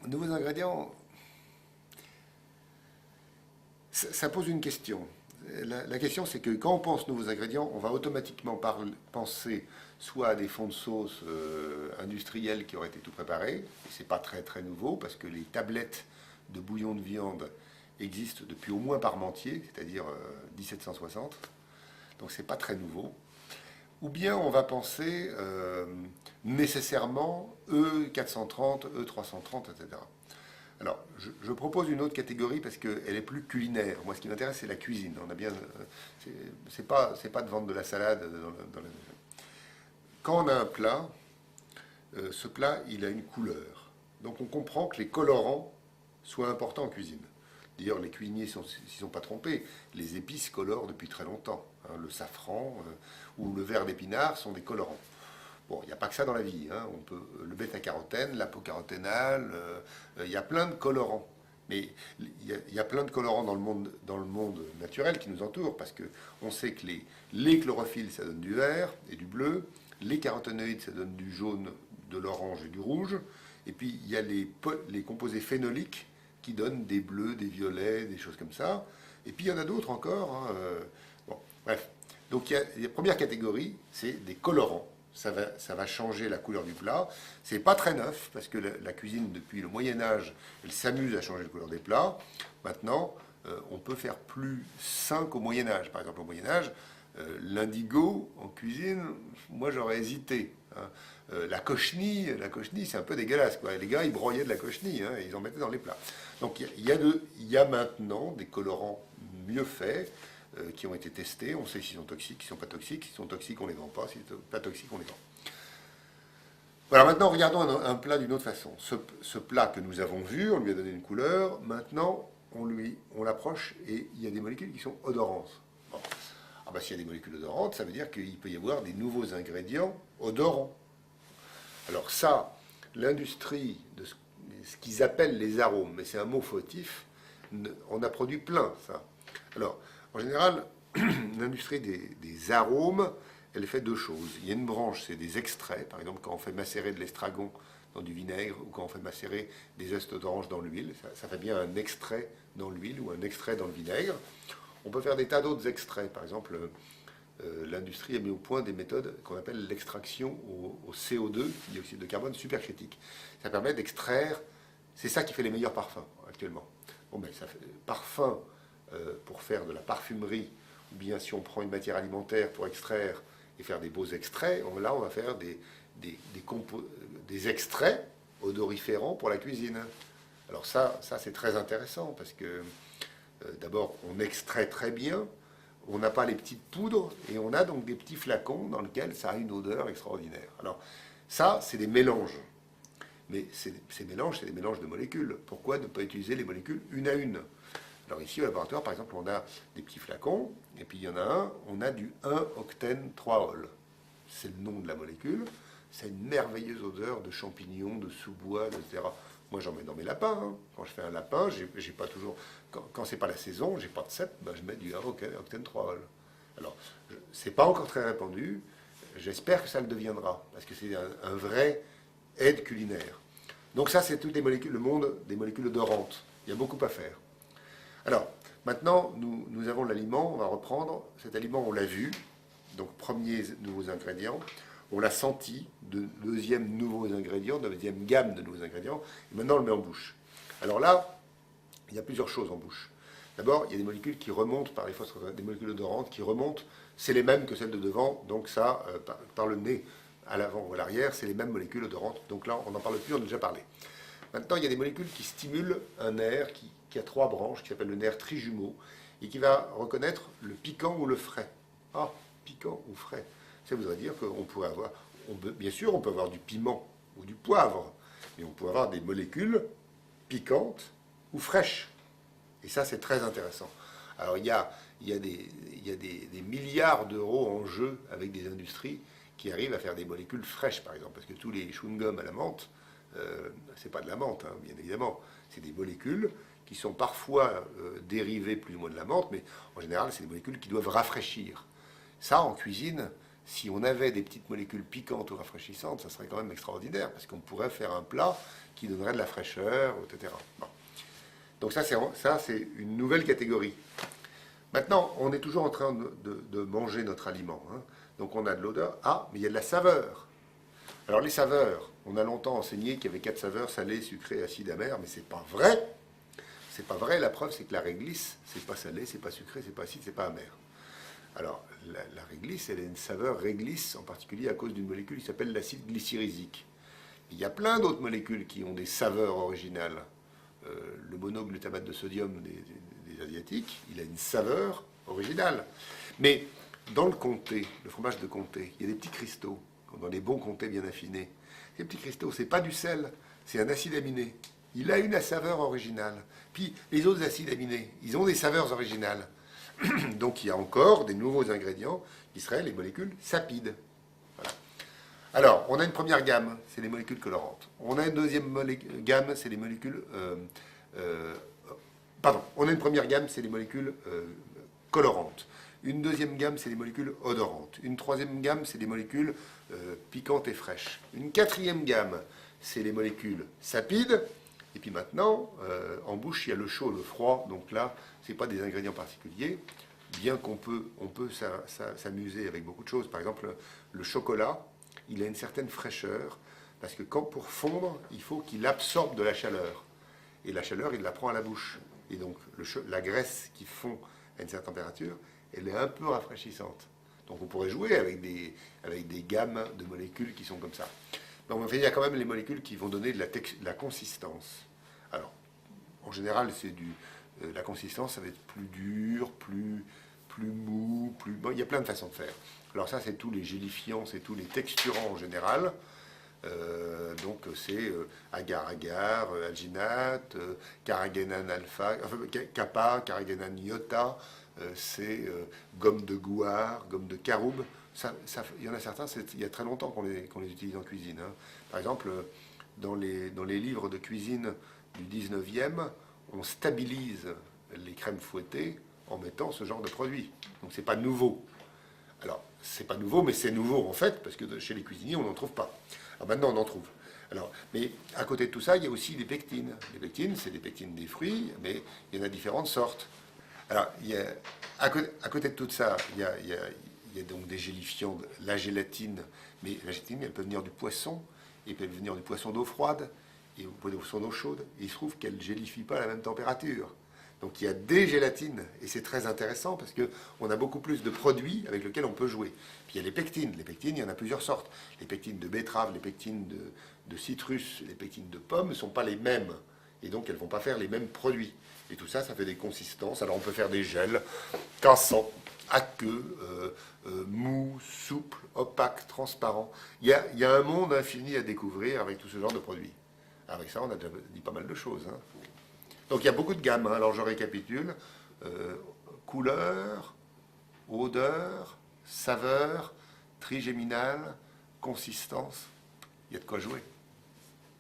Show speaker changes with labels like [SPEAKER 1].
[SPEAKER 1] nouveaux ingrédients, ça pose une question. La question, c'est que quand on pense nouveaux ingrédients, on va automatiquement penser soit à des fonds de sauce industriels qui auraient été tout préparés, et c'est pas très très nouveau, parce que les tablettes de bouillon de viande existent depuis au moins Parmentier, c'est-à-dire 1760, donc c'est pas très nouveau. Ou bien on va penser nécessairement E430, E330, etc. Alors, je propose une autre catégorie parce qu'elle est plus culinaire. Moi, ce qui m'intéresse, c'est la cuisine. On a bien, c'est pas de vendre de la salade dans la. Quand on a un plat, ce plat, il a une couleur. Donc, on comprend que les colorants soient importants en cuisine. D'ailleurs, les cuisiniers s'y sont pas trompés. Les épices colorent depuis très longtemps, hein. Le safran ou le vert d'épinard sont des colorants. Bon, il n'y a pas que ça dans la vie, hein. On peut, le bêta-carotène, l'apocaroténal, il y a plein de colorants. Mais il y a plein de colorants dans le monde naturel qui nous entoure, parce que on sait que les chlorophylles, ça donne du vert et du bleu, les caroténoïdes, ça donne du jaune, de l'orange et du rouge, et puis il y a les composés phénoliques qui donnent des bleus, des violets, des choses comme ça. Et puis il y en a d'autres encore, hein. Bon, bref. Donc il y a la première catégorie, c'est des colorants. Ça va changer la couleur du plat. C'est pas très neuf, parce que la cuisine, depuis le Moyen-Âge, elle s'amuse à changer la couleur des plats. Maintenant, on peut faire plus sain qu'au Moyen-Âge. Par exemple, au Moyen-Âge, l'indigo en cuisine, moi j'aurais hésité, hein. La cochenille, c'est un peu dégueulasse, quoi. Les gars, ils broyaient de la cochenille, hein, et ils en mettaient dans les plats. Donc il y a maintenant des colorants mieux faits, qui ont été testés. On sait s'ils sont toxiques, s'ils ne sont pas toxiques. S'ils sont toxiques, on ne les vend pas. S'ils ne sont pas toxiques, on les vend. Voilà, maintenant regardons un plat d'une autre façon. Ce plat que nous avons vu, on lui a donné une couleur. Maintenant, on l'approche et il y a des molécules qui sont odorantes. Bon. Ah bah, s'il y a des molécules odorantes, ça veut dire qu'il peut y avoir des nouveaux ingrédients odorants. Alors ça, l'industrie de ce qu'ils appellent les arômes, mais c'est un mot fautif, on a produit plein, ça. Alors, en général, l'industrie des arômes, elle fait deux choses. Il y a une branche, c'est des extraits. Par exemple, quand on fait macérer de l'estragon dans du vinaigre, ou quand on fait macérer des zestes d'orange dans l'huile, ça fait bien un extrait dans l'huile ou un extrait dans le vinaigre. On peut faire des tas d'autres extraits. Par exemple, l'industrie a mis au point des méthodes qu'on appelle l'extraction au CO2, dioxyde de carbone, supercritique. Ça permet d'extraire, c'est ça qui fait les meilleurs parfums actuellement. Bon, ben, ça fait parfum. Pour faire de la parfumerie, ou bien si on prend une matière alimentaire pour extraire et faire des beaux extraits, là on va faire des extraits odoriférants pour la cuisine. Alors ça c'est très intéressant, parce que d'abord on extrait très bien, on n'a pas les petites poudres, et on a donc des petits flacons dans lesquels ça a une odeur extraordinaire. Alors ça, c'est des mélanges. Mais ces mélanges, c'est des mélanges de molécules. Pourquoi ne pas utiliser les molécules une à une? Alors ici, au laboratoire, par exemple, on a des petits flacons, et puis il y en a un, on a du 1-octène 3-ol. C'est le nom de la molécule. C'est une merveilleuse odeur de champignons, de sous-bois, etc. Moi, j'en mets dans mes lapins, hein. Quand je fais un lapin, j'ai pas toujours... Quand c'est pas la saison, j'ai pas de cèpe, ben, je mets du 1-octène 3-ol. Alors, c'est pas encore très répandu. J'espère que ça le deviendra, parce que c'est un vrai aide culinaire. Donc ça, c'est toutes les molécules, le monde des molécules odorantes. Il y a beaucoup à faire. Alors, maintenant, nous avons l'aliment, on va reprendre. Cet aliment, on l'a vu, donc premier nouveaux ingrédients. On l'a senti, deuxième nouveaux ingrédients, deuxième gamme de nouveaux ingrédients. Et maintenant, on le met en bouche. Alors là, il y a plusieurs choses en bouche. D'abord, il y a des molécules qui remontent par les phosphorylates, des molécules odorantes qui remontent. C'est les mêmes que celles de devant, donc ça, par le nez, à l'avant ou à l'arrière, c'est les mêmes molécules odorantes. Donc là, on n'en parle plus, on en a déjà parlé. Maintenant, il y a des molécules qui stimulent un nerf qui a trois branches, qui s'appelle le nerf trijumeau, et qui va reconnaître le piquant ou le frais. Ah, piquant ou frais. Ça voudrait dire qu'on pourrait avoir, bien sûr, on peut avoir du piment ou du poivre, mais on peut avoir des molécules piquantes ou fraîches. Et ça, c'est très intéressant. Alors, il y a des milliards d'euros en jeu avec des industries qui arrivent à faire des molécules fraîches, par exemple, parce que tous les chewing-gums à la menthe, c'est pas de la menthe, hein, bien évidemment, c'est des molécules qui sont parfois dérivées plus ou moins de la menthe, mais en général, c'est des molécules qui doivent rafraîchir. Ça, en cuisine, si on avait des petites molécules piquantes ou rafraîchissantes, ça serait quand même extraordinaire, parce qu'on pourrait faire un plat qui donnerait de la fraîcheur, etc. Bon. Donc ça, c'est une nouvelle catégorie. Maintenant, on est toujours en train de manger notre aliment. Hein. Donc on a de l'odeur. Ah, mais il y a de la saveur. Alors les saveurs, on a longtemps enseigné qu'il y avait 4 saveurs, salé, sucré, acide, amer, mais c'est pas vrai. C'est pas vrai, la preuve c'est que la réglisse, c'est pas salé, c'est pas sucré, c'est pas acide, c'est pas amer. Alors la réglisse, elle a une saveur réglisse, en particulier à cause d'une molécule qui s'appelle l'acide glycyrésique. Il y a plein d'autres molécules qui ont des saveurs originales. Le monoglutamate de sodium des Asiatiques, il a une saveur originale. Mais dans le comté, le fromage de comté, il y a des petits cristaux, dans les bons comtés bien affinés. Ces petits cristaux, c'est pas du sel, c'est un acide aminé. Il a une saveur originale. Puis les autres acides aminés, ils ont des saveurs originales. Donc il y a encore des nouveaux ingrédients qui seraient les molécules sapides. Voilà. Alors, on a une première gamme, c'est les molécules colorantes. On a une deuxième gamme, c'est les molécules... on a une première gamme, c'est les molécules colorantes. Une deuxième gamme, c'est les molécules odorantes. Une troisième gamme, c'est les molécules piquantes et fraîches. Une quatrième gamme, c'est les molécules sapides. Et puis maintenant, en bouche, il y a le chaud, le froid. Donc là, ce n'est pas des ingrédients particuliers, bien qu'on peut s'amuser avec beaucoup de choses. Par exemple, le chocolat, il a une certaine fraîcheur, parce que pour fondre, il faut qu'il absorbe de la chaleur. Et la chaleur, il la prend à la bouche. Et donc, la graisse qui fond à une certaine température, elle est un peu rafraîchissante. Donc on pourrait jouer avec des gammes de molécules qui sont comme ça. Mais enfin, il y a quand même les molécules qui vont donner de la consistance. Alors, en général, la consistance, ça va être plus dur, plus mou, bon, il y a plein de façons de faire. Alors ça, c'est tous les gélifiants, c'est tous les texturants en général. Donc c'est agar-agar, alginate, carragénane alpha, enfin, kappa, carragénane iota, c'est gomme de gouard, gomme de caroube. Il y en a certains, il y a très longtemps qu'on les utilise en cuisine. Hein. Par exemple, dans les livres de cuisine du 19e, on stabilise les crèmes fouettées en mettant ce genre de produit. Donc c'est pas nouveau. Alors, c'est pas nouveau, mais c'est nouveau en fait, parce que chez les cuisiniers, on n'en trouve pas. Alors maintenant, on en trouve. Alors, mais à côté de tout ça, il y a aussi des pectines. Les pectines, c'est des pectines des fruits, mais il y en a différentes sortes. Alors, à côté de tout ça, il y a donc des gélifiants, la gélatine, mais la gélatine, elle peut venir du poisson, et peut venir du poisson d'eau froide, et du poisson d'eau chaude, et il se trouve qu'elle ne gélifie pas à la même température. Donc il y a des gélatines, et c'est très intéressant parce qu'on a beaucoup plus de produits avec lesquels on peut jouer. Puis il y a les pectines. Les pectines, il y en a plusieurs sortes. Les pectines de betterave, les pectines de citrus, les pectines de pommes ne sont pas les mêmes. Et donc elles ne vont pas faire les mêmes produits. Et tout ça, ça fait des consistances. Alors on peut faire des gels cassants, aqueux, mou, souple, opaque, transparent. Il y a un monde infini à découvrir avec tout ce genre de produits. Avec ça, on a déjà dit pas mal de choses. Hein. Donc il y a beaucoup de gammes. Hein. Alors je récapitule. Couleur, odeur, saveur, trigéminal, consistance. Il y a de quoi jouer.